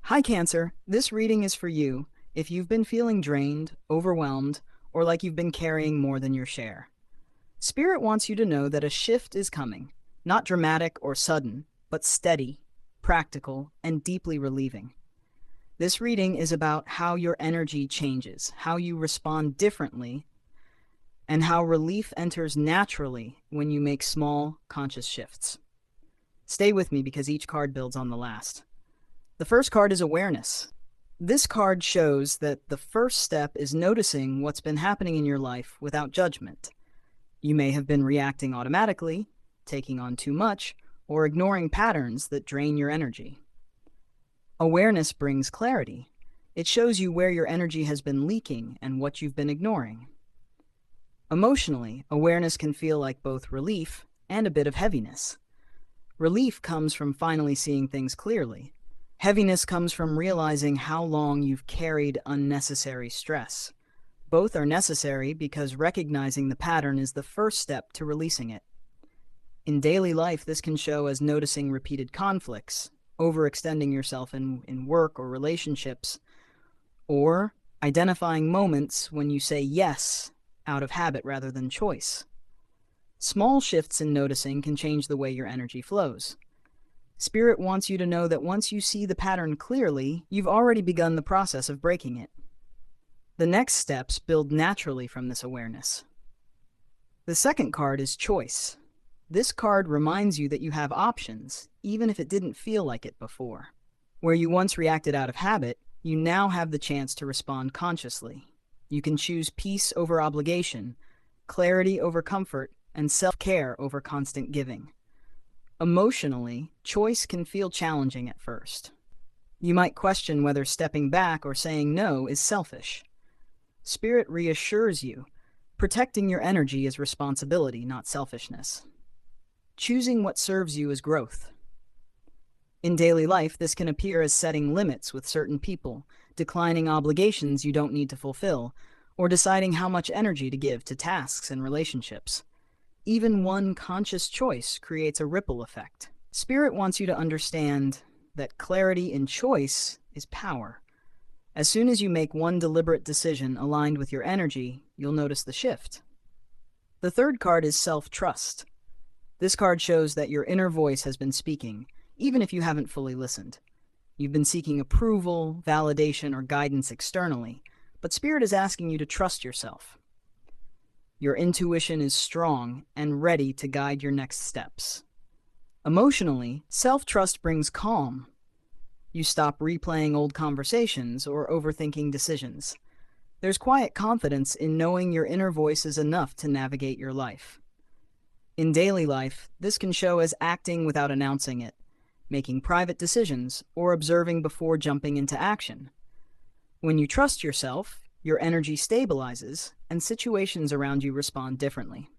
Hi, Cancer. This reading is for you if you've been feeling drained, overwhelmed, or like you've been carrying more than your share. Spirit wants you to know that a shift is coming, not dramatic or sudden, but steady, practical, and deeply relieving. This reading is about how your energy changes, how you respond differently, and how relief enters naturally when you make small, conscious shifts. Stay with me because each card builds on the last. The first card is awareness. This card shows that the first step is noticing what's been happening in your life without judgment. You may have been reacting automatically, taking on too much, or ignoring patterns that drain your energy. Awareness brings clarity. It shows you where your energy has been leaking and what you've been ignoring. Emotionally, awareness can feel like both relief and a bit of heaviness. Relief comes from finally seeing things clearly. Heaviness comes from realizing how long you've carried unnecessary stress. Both are necessary because recognizing the pattern is the first step to releasing it. In daily life, this can show as noticing repeated conflicts, overextending yourself in work or relationships, or identifying moments when you say yes out of habit rather than choice. Small shifts in noticing can change the way your energy flows. Spirit wants you to know that once you see the pattern clearly, you've already begun the process of breaking it. The next steps build naturally from this awareness. The second card is choice. This card reminds you that you have options, even if it didn't feel like it before. Where you once reacted out of habit, you now have the chance to respond consciously. You can choose peace over obligation, clarity over comfort, and self-care over constant giving. Emotionally, choice can feel challenging at first. You might question whether stepping back or saying no is selfish. Spirit reassures you, protecting your energy is responsibility, not selfishness. Choosing what serves you is growth. In daily life, this can appear as setting limits with certain people, declining obligations you don't need to fulfill, or deciding how much energy to give to tasks and relationships. Even one conscious choice creates a ripple effect. Spirit wants you to understand that clarity in choice is power. As soon as you make one deliberate decision aligned with your energy, you'll notice the shift. The third card is self-trust. This card shows that your inner voice has been speaking, even if you haven't fully listened. You've been seeking approval, validation, or guidance externally, but Spirit is asking you to trust yourself. Your intuition is strong and ready to guide your next steps. Emotionally, self-trust brings calm. You stop replaying old conversations or overthinking decisions. There's quiet confidence in knowing your inner voice is enough to navigate your life. In daily life, this can show as acting without announcing it, making private decisions, or observing before jumping into action. When you trust yourself, your energy stabilizes, and situations around you respond differently.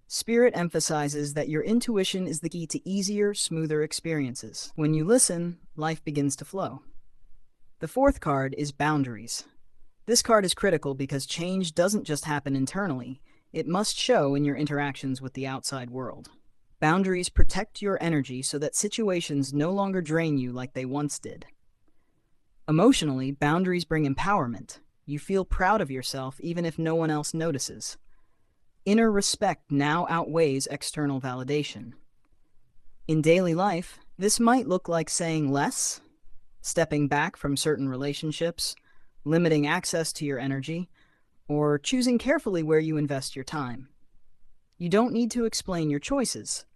Spirit emphasizes that your intuition is the key to easier, smoother experiences. When you listen, life begins to flow. The fourth card is boundaries. This card is critical because change doesn't just happen internally, it must show in your interactions with the outside world. Boundaries protect your energy so that situations no longer drain you like they once did. Emotionally, boundaries bring empowerment. You feel proud of yourself even if no one else notices. Inner respect now outweighs external validation. In daily life, this might look like saying less, stepping back from certain relationships, limiting access to your energy, or choosing carefully where you invest your time. You don't need to explain your choices.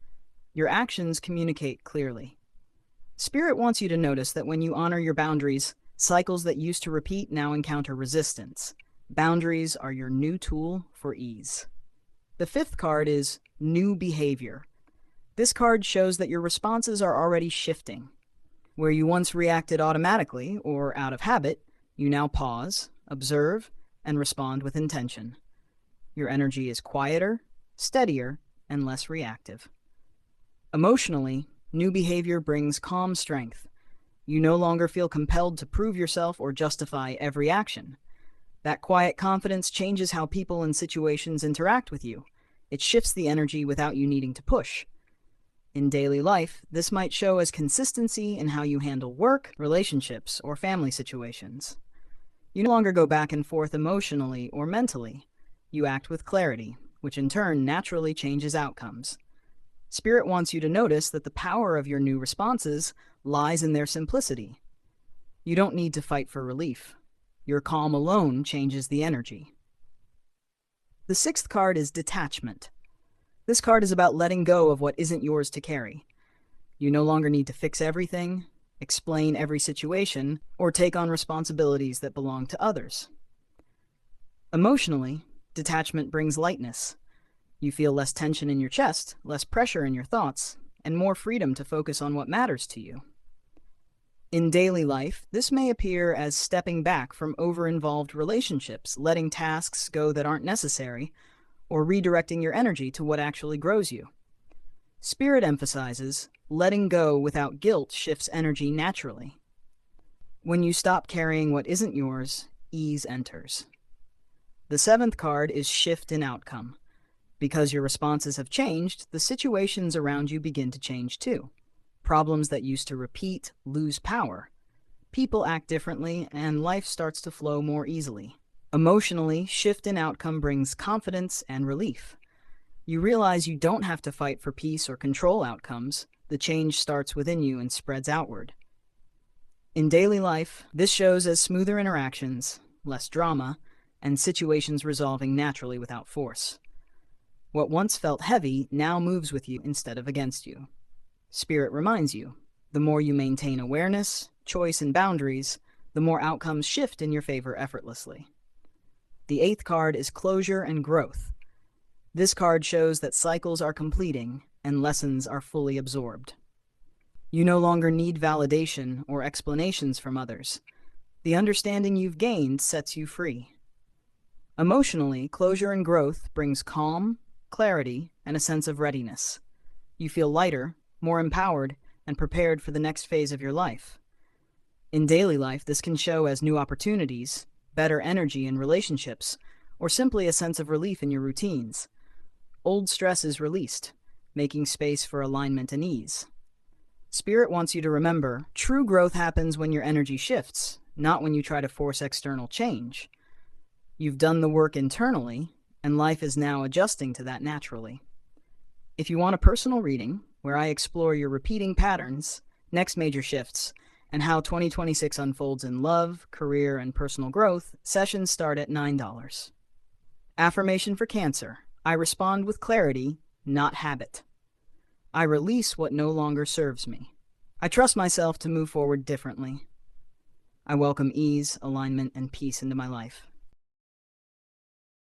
Your actions communicate clearly. Spirit wants you to notice that when you honor your boundaries, cycles that used to repeat now encounter resistance. Boundaries are your new tool for ease. The fifth card is new behavior. This card shows that your responses are already shifting. Where you once reacted automatically or out of habit, you now pause, observe, and respond with intention. Your energy is quieter, steadier, and less reactive. Emotionally, new behavior brings calm strength. You no longer feel compelled to prove yourself or justify every action. That quiet confidence changes how people and situations interact with you. It shifts the energy without you needing to push. In daily life, this might show as consistency in how you handle work, relationships, or family situations. You no longer go back and forth emotionally or mentally. You act with clarity, which in turn naturally changes outcomes. Spirit wants you to notice that the power of your new responses lies in their simplicity. You don't need to fight for relief. Your calm alone changes the energy. The sixth card is detachment. This card is about letting go of what isn't yours to carry. You no longer need to fix everything, explain every situation, or take on responsibilities that belong to others. Emotionally, detachment brings lightness. You feel less tension in your chest, less pressure in your thoughts, and more freedom to focus on what matters to you. In daily life, this may appear as stepping back from over-involved relationships, letting tasks go that aren't necessary, or redirecting your energy to what actually grows you. Spirit emphasizes letting go without guilt shifts energy naturally. When you stop carrying what isn't yours, ease enters. The seventh card is shift in outcome. Because your responses have changed, the situations around you begin to change too. Problems that used to repeat lose power. People act differently, and life starts to flow more easily. Emotionally, shift in outcome brings confidence and relief. You realize you don't have to fight for peace or control outcomes. The change starts within you and spreads outward. In daily life, this shows as smoother interactions, less drama, and situations resolving naturally without force. What once felt heavy now moves with you instead of against you. Spirit reminds you, the more you maintain awareness, choice, and boundaries, the more outcomes shift in your favor effortlessly. The eighth card is closure and growth. This card shows that cycles are completing and lessons are fully absorbed. You no longer need validation or explanations from others. The understanding you've gained sets you free. Emotionally, closure and growth brings calm, clarity, and a sense of readiness. You feel lighter, more empowered, and prepared for the next phase of your life. In daily life, this can show as new opportunities, better energy in relationships, or simply a sense of relief in your routines. Old stress is released, making space for alignment and ease. Spirit wants you to remember, true growth happens when your energy shifts, not when you try to force external change. You've done the work internally, and life is now adjusting to that naturally. If you want a personal reading, where I explore your repeating patterns, next major shifts, and how 2026 unfolds in love, career, and personal growth, sessions start at $9. Affirmation for Cancer. I respond with clarity, not habit. I release what no longer serves me. I trust myself to move forward differently. I welcome ease, alignment, and peace into my life.